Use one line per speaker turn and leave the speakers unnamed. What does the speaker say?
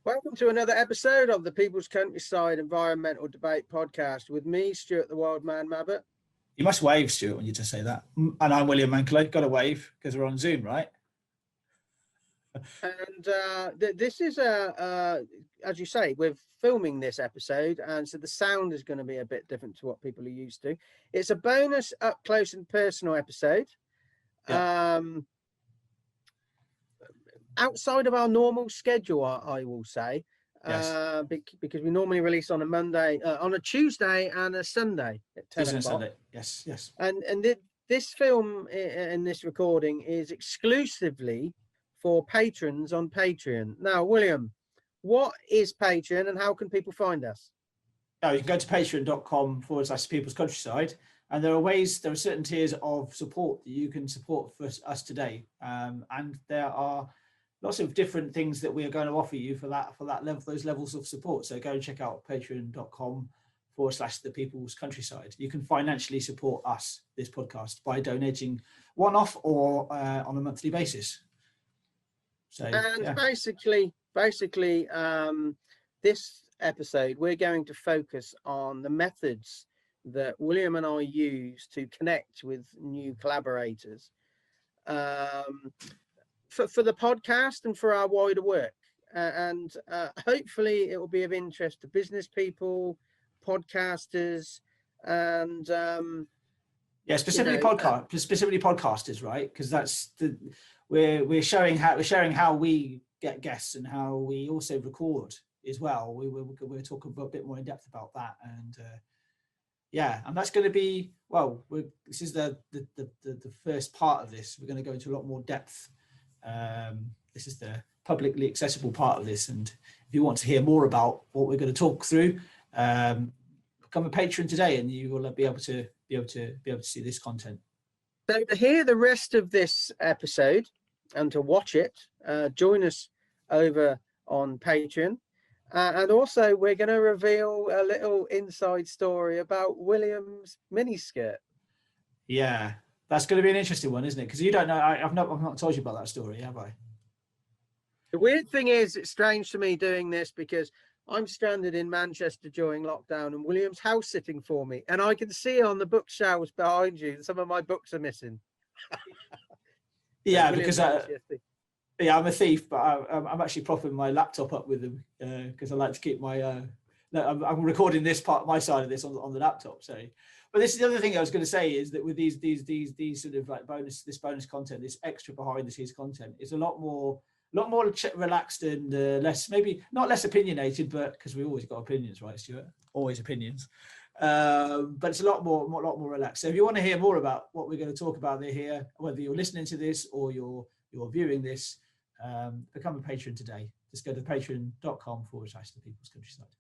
Welcome to another episode of the People's Countryside Environmental Debate Podcast with me, Stuart the Wild Man Mabbott.
You must wave, Stuart, when you just say that. And I'm William Mankler. Got to wave because we're on Zoom, right?
And this is as you say, we're filming this episode, and so the sound is going to be a bit different to what people are used to. It's a bonus up close and personal episode. Yeah. Outside of our normal schedule, I will say, yes. Because we normally release on a Monday, on a Tuesday and a Sunday at 10 o'clock.
Sunday. Yes.
And this film and this recording is exclusively for patrons on Patreon. Now, William, what is Patreon and how can people find us?
Oh, you can go to patreon.com/People's Countryside, and there are certain tiers of support that you can support for us today, and there are lots of different things that we are going to offer you for that level, those levels of support. So go and check out patreon.com/the People's Countryside. You can financially support us, this podcast, by donating one-off or on a monthly basis. So,
and
yeah.
basically, this episode, we're going to focus on the methods that William and I use to connect with new collaborators. For the podcast and for our wider work, and hopefully it will be of interest to business people, podcasters, and
specifically podcasters, right? Because that's we're sharing how we get guests and how we also record as well. We're talking a bit more in depth about that, and and that's going to be this is the first part of this. We're going to go into a lot more depth. This is the publicly accessible part of this, and if you want to hear more about what we're going to talk through, become a patron today, and you will be able to see this content.
So to hear the rest of this episode and to watch it, join us over on Patreon, and also we're going to reveal a little inside story about William's miniskirt.
Yeah. That's going to be an interesting one, isn't it? Because you don't know. I've not told you about that story, have I?
The weird thing is, it's strange to me doing this because I'm stranded in Manchester during lockdown, and William's house sitting for me, and I can see on the bookshelves behind you some of my books are missing.
Yeah, because I'm a thief, but I'm actually propping my laptop up with them because I like to keep my. I'm recording this part, my side of this on the laptop, so. But this is the other thing I was going to say is that with these sort of like bonus content, this extra behind the scenes content is a lot more relaxed and maybe not less opinionated, but because we always got opinions, right, Stuart? Always opinions. But it's a lot more relaxed. So if you want to hear more about what we're going to talk about here, whether you're listening to this or you're viewing this, become a patron today. Just go to patreon.com/the People's Countryside.